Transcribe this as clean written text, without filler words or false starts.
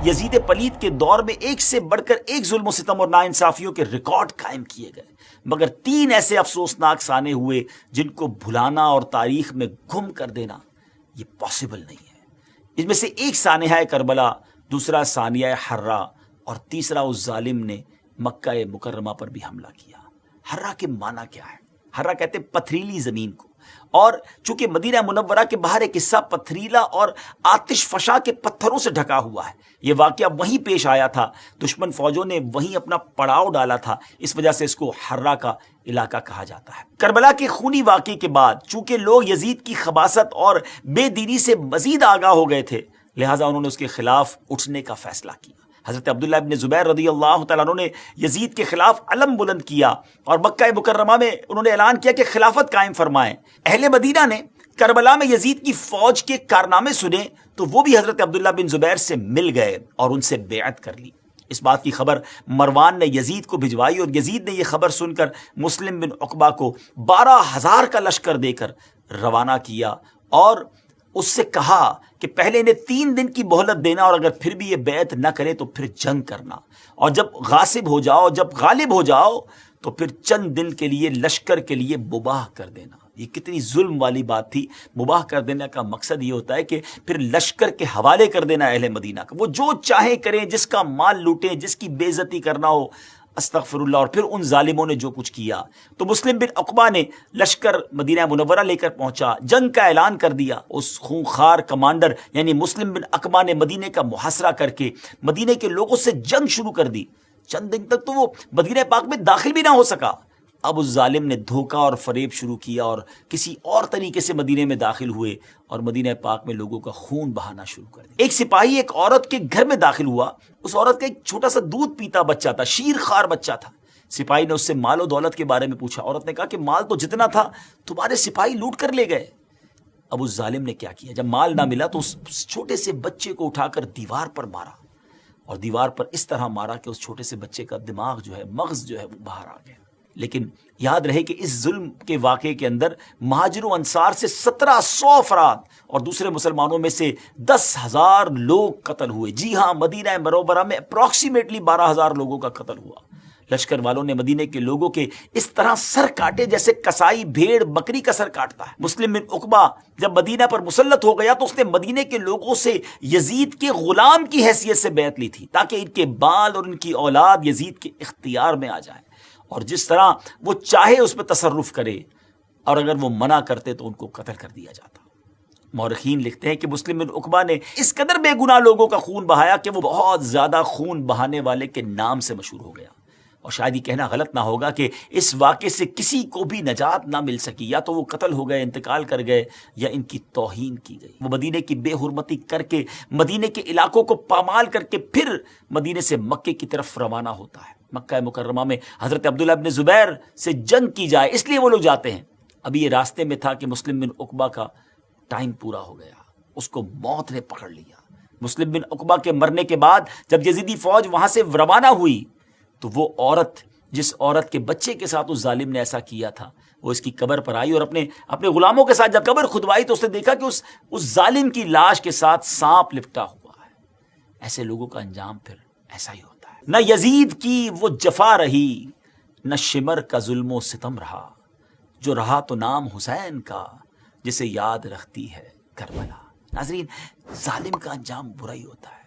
یزید پلید کے دور میں ایک سے بڑھ کر ایک ظلم و ستم اور ناانصافیوں کے ریکارڈ قائم کیے گئے، مگر 3 ایسے افسوسناک سانے ہوئے جن کو بھلانا اور تاریخ میں گم کر دینا یہ پاسبل نہیں ہے۔ اس میں سے ایک سانحہ کربلا، دوسرا ثانیہ حرہ، اور تیسرا اس ظالم نے مکہ مکرمہ پر بھی حملہ کیا۔ حرہ کے معنی کیا ہے؟ حرہ کہتے ہیں پتھریلی زمین کو، اور چونکہ مدینہ منورہ کے باہر ایک حصہ پتھریلا اور آتش فشاں کے پتھروں سے ڈھکا ہوا ہے، یہ واقعہ وہیں پیش آیا تھا، دشمن فوجوں نے وہیں اپنا پڑاؤ ڈالا تھا، اس وجہ سے اس کو حرہ کا علاقہ کہا جاتا ہے۔ کربلا کے خونی واقعے کے بعد چونکہ لوگ یزید کی خباثت اور بے دینی سے مزید آگاہ ہو گئے تھے، لہٰذا انہوں نے اس کے خلاف اٹھنے کا فیصلہ کیا۔ حضرت عبداللہ ابن زبیر رضی اللہ تعالیٰ عنہ نے یزید کے خلاف علم بلند کیا اور مکہ مکرمہ میں انہوں نے اعلان کیا کہ خلافت قائم فرمائیں۔ اہل مدینہ نے کربلا میں یزید کی فوج کے کارنامے سنے تو وہ بھی حضرت عبداللہ بن زبیر سے مل گئے اور ان سے بیعت کر لی۔ اس بات کی خبر مروان نے یزید کو بھجوائی اور یزید نے یہ خبر سن کر مسلم بن عقبہ کو 12,000 کا لشکر دے کر روانہ کیا اور اس سے کہا کہ پہلے انہیں 3 دن کی مہلت دینا اور اگر پھر بھی یہ بیعت نہ کرے تو پھر جنگ کرنا، اور جب غاصب ہو جاؤ، جب غالب ہو جاؤ تو پھر چند دن کے لیے لشکر کے لیے مباح کر دینا۔ یہ کتنی ظلم والی بات تھی۔ مباح کر دینے کا مقصد یہ ہوتا ہے کہ پھر لشکر کے حوالے کر دینا اہل مدینہ کا، وہ جو چاہیں کریں، جس کا مال لوٹیں، جس کی بے عزتی کرنا ہو، استغفر اللہ۔ اور پھر ان ظالموں نے جو کچھ کیا تو مسلم بن عقبہ نے لشکر مدینہ منورہ لے کر پہنچا، جنگ کا اعلان کر دیا۔ اس خونخوار کمانڈر یعنی مسلم بن عقبہ نے مدینے کا محاصرہ کر کے مدینے کے لوگوں سے جنگ شروع کر دی۔ چند دن تک تو وہ مدینہ پاک میں داخل بھی نہ ہو سکا۔ اب اس ظالم نے دھوکہ اور فریب شروع کیا اور کسی اور طریقے سے مدینے میں داخل ہوئے اور مدینہ پاک میں لوگوں کا خون بہانا شروع کر دیا۔ ایک سپاہی ایک عورت کے گھر میں داخل ہوا، اس عورت کا ایک چھوٹا سا دودھ پیتا بچہ تھا، شیر خوار بچہ تھا۔ سپاہی نے اس سے مال و دولت کے بارے میں پوچھا۔ عورت نے کہا کہ مال تو جتنا تھا تمہارے سپاہی لوٹ کر لے گئے۔ اب اس ظالم نے کیا کیا، جب مال نہ ملا تو اس چھوٹے سے بچے کو اٹھا کر دیوار پر مارا، اور دیوار پر اس طرح مارا کہ اس چھوٹے سے بچے کا دماغ جو ہے، مغز جو ہے وہ باہر آ گیا۔ لیکن یاد رہے کہ اس ظلم کے واقعے کے اندر مہاجر و انصار سے 1700 افراد اور دوسرے مسلمانوں میں سے 10,000 لوگ قتل ہوئے۔ جی ہاں، مدینہ منورہ میں اپروکسیمیٹلی 12,000 لوگوں کا قتل ہوا۔ لشکر والوں نے مدینے کے لوگوں کے اس طرح سر کاٹے جیسے کسائی بھیڑ بکری کا سر کاٹتا ہے۔ مسلم بن عقبہ جب مدینہ پر مسلط ہو گیا تو اس نے مدینے کے لوگوں سے یزید کے غلام کی حیثیت سے بیعت لی تھی تاکہ ان کے بال اور ان کی اولاد یزید کے اختیار میں آ جائیں، اور جس طرح وہ چاہے اس پہ تصرف کرے، اور اگر وہ منع کرتے تو ان کو قتل کر دیا جاتا۔ مورخین لکھتے ہیں کہ مسلم بن عقبہ نے اس قدر بے گناہ لوگوں کا خون بہایا کہ وہ بہت زیادہ خون بہانے والے کے نام سے مشہور ہو گیا، اور شاید یہ کہنا غلط نہ ہوگا کہ اس واقعے سے کسی کو بھی نجات نہ مل سکی، یا تو وہ قتل ہو گئے، انتقال کر گئے، یا ان کی توہین کی گئی۔ وہ مدینے کی بے حرمتی کر کے مدینے کے علاقوں کو پامال کر کے پھر مدینے سے مکے کی طرف روانہ ہوتا ہے۔ مکہ مکرمہ میں حضرت عبداللہ بن زبیر سے جنگ کی جائے، اس لیے وہ لوگ جاتے ہیں۔ ابھی یہ راستے میں تھا کہ مسلم بن عقبہ کا ٹائم پورا ہو گیا، اس کو موت نے پکڑ لیا۔ مسلم بن عقبہ کے مرنے کے بعد جب یزیدی فوج وہاں سے روانہ ہوئی تو وہ عورت، جس عورت کے بچے کے ساتھ اس ظالم نے ایسا کیا تھا، وہ اس کی قبر پر آئی اور اپنے غلاموں کے ساتھ جب قبر کھدوائی تو اس نے دیکھا کہ اس ظالم کی لاش کے ساتھ سانپ لپٹا ہوا ہے۔ ایسے لوگوں کا انجام پھر ایسا ہی ہوتا ہے۔ نہ یزید کی وہ جفا رہی، نہ شمر کا ظلم و ستم رہا، جو رہا تو نام حسین کا، جسے یاد رکھتی ہے کربلا۔ ناظرین، ظالم کا انجام برا ہی ہوتا ہے۔